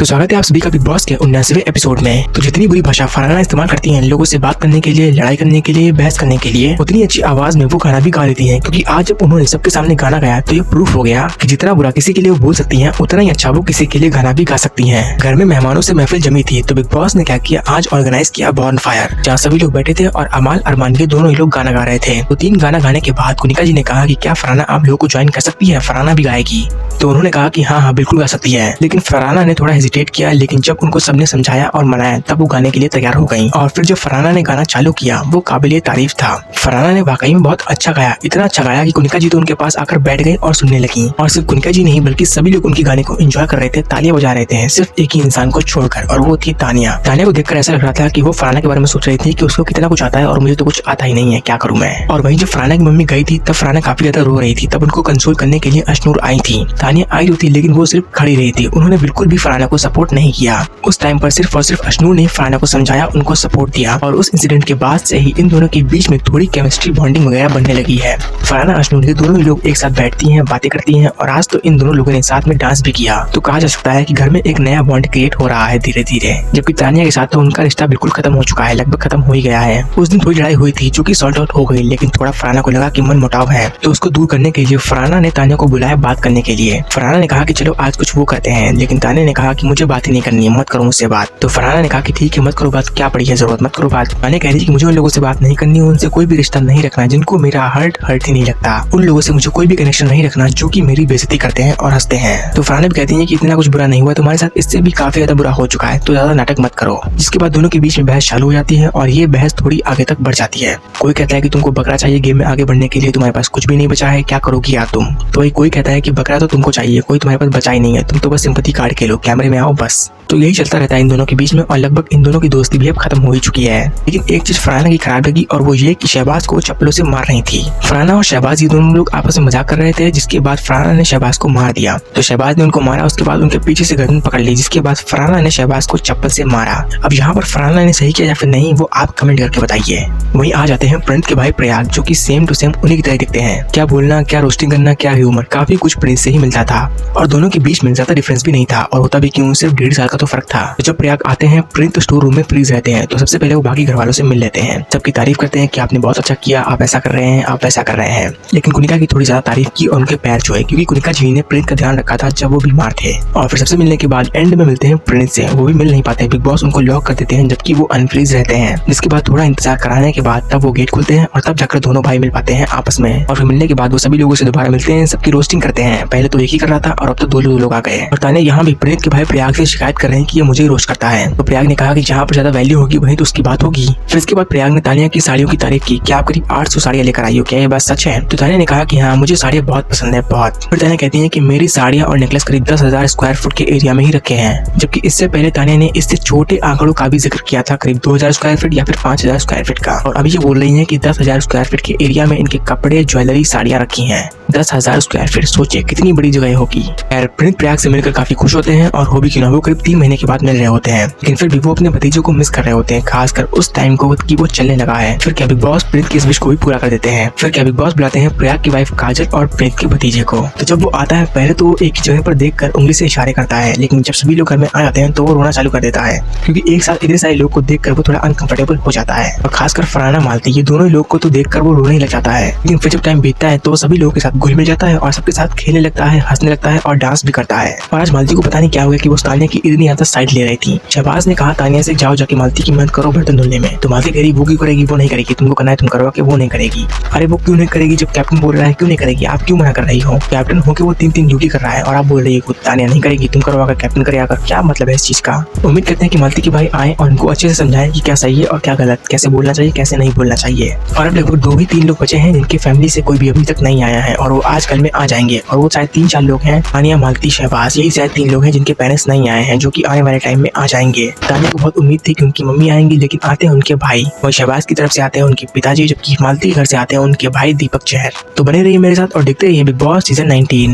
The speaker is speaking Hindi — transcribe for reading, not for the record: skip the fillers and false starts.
तो स्वागत है आप सभी का बिग बॉस के 79वें एपिसोड में। तो जितनी बुरी भाषा फरहाना इस्तेमाल करती हैं लोगों से बात करने के लिए, लड़ाई करने के लिए, बहस करने के लिए, उतनी अच्छी आवाज में वो गाना भी गा लेती हैं। क्योंकि आज जब उन्होंने सबके सामने गाना गाया तो ये प्रूफ हो गया कि जितना बुरा किसी के लिए वो बोल सकती हैं, उतना ही अच्छा वो किसी के लिए गाना भी गा सकती हैं। घर में मेहमानों से महफिल जमी थी तो बिग बॉस ने क्या किया, आज ऑर्गेनाइज किया बॉर्न फायर, जहाँ सभी लोग बैठे थे और अमाल अरमान के दोनों ही लोग गाना गा रहे थे। तो 3 गाना गाने के बाद कुनिका जी ने कहा कि क्या फरहाना आप लोगों को ज्वाइन कर सकती है, फरहाना भी गाएगी। तो उन्होंने कहा कि हाँ बिल्कुल गा सकती है। लेकिन फरहाना ने थोड़ा हेजिटेट किया, लेकिन जब उनको सबने समझाया और मनाया तब वो गाने के लिए तैयार हो गई। और फिर जब फरहाना ने गाना चालू किया वो काबिले तारीफ था। फरहाना ने वाकई में बहुत अच्छा गाया, इतना अच्छा गाया कि कुनिका जी तो उनके पास आकर बैठ गई और सुनने लगी। और सिर्फ कुनिका जी नहीं बल्कि सभी लोग उनके गाने को एंजॉय कर रहे थे, तालियां बजा रहे थे, सिर्फ एक ही इंसान को छोड़कर, और वो थी तानिया। तानिया को देखकर ऐसा लग रहा था कि वो फरहाना के बारे में सोच रही थी कि उसको कितना कुछ आता है और मुझे तो कुछ आता ही नहीं है, क्या करूं मैं। और वहीं जब फरहाना की मम्मी गई थी तब फरहाना काफी ज्यादा रो रही थी। तब उनको कंसोल करने के लिए अशनूर आई थी। तानिया आई थी लेकिन वो सिर्फ खड़ी रही थी, उन्होंने बिल्कुल भी फरहाना को सपोर्ट नहीं किया। उस टाइम पर सिर्फ और सिर्फ अशनूर ने फरहाना को समझाया, उनको सपोर्ट दिया। और उस इंसिडेंट के बाद से ही इन दोनों के बीच में थोड़ी केमिस्ट्री बॉन्डिंग वगैरह बनने लगी है। फरहाना अशनूर ये दोनों ही लोग एक साथ बैठती हैं, बातें करती हैं, और आज तो इन दोनों लोगों ने साथ में डांस भी किया। तो कहा जा सकता है कि घर में एक नया बॉन्ड क्रिएट हो रहा है धीरे धीरे। जबकि तानिया के साथ तो उनका रिश्ता बिल्कुल खत्म हो चुका है, लगभग खत्म हो ही गया है। उस दिन थोड़ी लड़ाई हुई थी जो कि सॉल्ट आउट हो गई, लेकिन थोड़ा फरहाना को लगा कि मन मुटाव है, तो उसको दूर करने के लिए फरहाना ने तानिया को बुलाया बात करने के लिए। फरहाना ने कहा कि चलो आज कुछ वो करते हैं, लेकिन तानिया ने कहा कि मुझे बात ही नहीं करनी है, मत करो मुझसे बात। तो फरहाना ने कहा कि ठीक है मत करो बात, क्या पड़ी है जरूरत, मत करो बात। तानिया कह रही कि मुझे उन लोगों से बात नहीं करनी, उनसे कोई भी रिश्ता नहीं रखना जिनको मेरा हर्ट ही नहीं लगता, उन लोगों से मुझे कोई भी कनेक्शन नहीं रखना जो कि मेरी बेइज्जती करते हैं और हंसते हैं। तो फरहाना भी कहती है कि इतना कुछ बुरा नहीं हुआ तुम्हारे साथ, इससे भी काफी ज्यादा बुरा हो चुका है, तो ज्यादा नाटक मत करो। जिसके बाद दोनों के बीच में बहस चालू हो जाती है और ये बहस थोड़ी आगे तक बढ़ जाती है। कोई कहता है कि तुमको बकरा चाहिए गेम में आगे बढ़ने के लिए, तुम्हारे पास कुछ भी नहीं बचा है, क्या करोगी यार तुम। तो कोई कहता है कि बकरा तो तुमको चाहिए, कोई तुम्हारे पास बचा ही नहीं है, तुम तो बस सिंपैथी कार्ड खेलो, कैमरे में आओ बस। तो यही चलता रहता है इन दोनों के बीच में और लगभग इन दोनों की दोस्ती भी अब खत्म हो ही चुकी है। लेकिन एक चीज फरहाना की खराब लगी और वो ये कि शहबाज को चप्पलों से मार रही थी। फरहाना और शहबाज ये दोनों लोग आपस में मजाक कर रहे थे, जिसके बाद फरहाना ने शहबाज को मार दिया। तो शहबाज ने उनको मारा, उसके बाद उनके पीछे से गर्दन पकड़ ली, जिसके बाद फरहाना ने शहबाज को चप्पल से मारा। अब यहाँ पर फरहाना ने सही किया या फिर नहीं वो आप कमेंट करके बताइए। वहीं आ जाते हैं प्रिंस के भाई प्रयाग, जो कि सेम टू सेम उन्हीं की तरह दिखते हैं। क्या बोलना, क्या रोस्टिंग करना, क्या ह्यूमर, काफी कुछ प्रिंस से ही मिलता था और दोनों के बीच में ज्यादा डिफरेंस भी नहीं था, और होता भी क्यों, सिर्फ 1.5 साल का तो फर्क था। जब प्रयाग आते हैं प्रिंस तो स्टोर रूम में फ्रीज रहते हैं, तो सबसे पहले वो बाकी घर वालों से मिल लेते हैं, सबकी तारीफ करते हैं कि आपने बहुत अच्छा किया, आप ऐसा कर रहे हैं, आप वैसा कर रहे हैं। लेकिन कुनिका की थोड़ी ज्यादा तारीफ की और उनके पैर छुए, क्योंकि कुनिका जी ने प्रिंस का ध्यान रखा था जब वो बीमार थे। और फिर सबसे मिलने के बाद एंड में मिलते हैं प्रिंस से, वो भी मिल नहीं पाते, बिग बॉस उनको लॉक कर देते हैं जबकि वो अनफ्रीज रहते हैं। जिसके बाद थोड़ा इंतजार कराने के बाद तब वो गेट खुलते हैं और तब जाकर दोनों भाई मिल पाते हैं आपस में। और फिर मिलने के बाद वो सभी लोगों से दोबारा मिलते हैं, सबकी रोस्टिंग करते हैं। पहले तो एक ही कर रहा था और अब तो 2 लोग आ गए। और ताने यहाँ भी प्रिंस के भाई प्रयाग से शिकायत कर रहे हैं कि ये मुझे रोस्ट करता है। तो प्रयाग ने कहा कि जहाँ पर ज्यादा वैल्यू होगी वहीं तो उसकी बात होगी। फिर इसके बाद प्रयाग ने तानिया की साड़ियों की तारीफ की, क्या आप करीब 800 साड़ियां लेकर आई हो, क्या ये बात सच है। तो तानिया ने कहा कि हाँ मुझे साड़ियां बहुत पसंद है, बहुत। फिर तानिया कहती है कि मेरी साड़ियां और नेकलेस करीब 10,000 स्क्वायर फुट के एरिया में ही रखे हैं, जबकि इससे पहले तानिया ने इससे छोटे आंकड़ों का भी जिक्र किया था, करीब 2,000 स्क्वायर फीट या फिर 5,000 स्क्वायर फीट का। और अभी ये बोल रही है कि 10,000 स्क्वायर फीट के एरिया में इनके कपड़े, ज्वेलरी, साड़ियां रखी हैं। 10,000 स्क्वायर फीट, सोचिए कितनी बड़ी जगह होगी। प्रिंस प्रयाग से मिलकर काफी खुश होते हैं और हो भी क्यों ना वो करीब 3 महीने के बाद मिल रहे होते हैं, लेकिन फिर भी वो अपने भतीजों को मिस कर रहे होते हैं, खासकर उस टाइम को कि वो चलने लगा है। फिर क्या बिग बॉस प्रीत की इस विश को भी पूरा कर देते हैं। फिर क्या बिग बॉस बुलाते हैं प्रयाग की वाइफ काजल और प्रीत के भतीजे को। तो जब वो आता है पहले तो वो एक ही जगह पर देखकर उंगली से इशारे करता है, लेकिन जब सभी लोग घर में आ जाते हैं तो वो रोना चालू कर देता है, क्योंकि एक साथ इतने सारे लोग को देखकर वो थोड़ा अनकंफर्टेबल हो जाता है। और खासकर फरहाना, मालती, ये दोनों लोग को तो देखकर वो रोने ही लग जाता है। लेकिन फिर जब टाइम बीतता है तो सभी लोगों के साथ घुल मिल जाता है और सबके साथ खेलने लगता है, हंसने लगता है और डांस भी करता है। और आज मालती को पता नहीं क्या हुआ कि वो तानिया की इतनी ज्यादा साइड ले रही थी। शहबाज ने कहा तानिया से जाओ जाके मालती की मदद करो बर्तन धुलने में। तो मालती कह रही वो क्यों करेगी, वो नहीं करेगी, तुमको करना है तुम करो, कि वो नहीं करेगी। अरे वो क्यों नहीं करेगी, जब कैप्टन बोल रहा है क्यों नहीं करेगी, आप क्यों मना कर रही हो। कैप्टन होकर वो 3 ड्यूटी कर रहा है और आप बोल रही हो तानिया नहीं करेगी, तुम करो अगर कैप्टन करे आकर, क्या मतलब है इस चीज का। उम्मीद करते हैं कि मालती के भाई आए और उनको अच्छे से समझाएं कि क्या सही है और क्या गलत, कैसे बोलना चाहिए कैसे नहीं बोलना चाहिए। और अब लगभग 2 ही 3 लोग बचे हैं जिनके फैमिली से कोई भी अभी तक नहीं आया है और वो आज कल में आ जाएंगे। और वो शायद 3-4 लोग हैं, तानिया, मालती, शहबाज, यही शायद 3 लोग हैं जिनके पेरेंट्स नहीं आए हैं, जो कि आने वाले टाइम में आ जाएंगे। तानिया को बहुत उम्मीद थी कि उनकी मम्मी आएंगी, लेकिन आते हैं उनके भाई। वही शहबाज की तरफ से आते हैं उनके पिताजी, जबकि मालती के घर से आते हैं उनके भाई दीपक चहर। तो बने रहिए मेरे साथ और देखते रहिए बिग बॉस सीजन 19।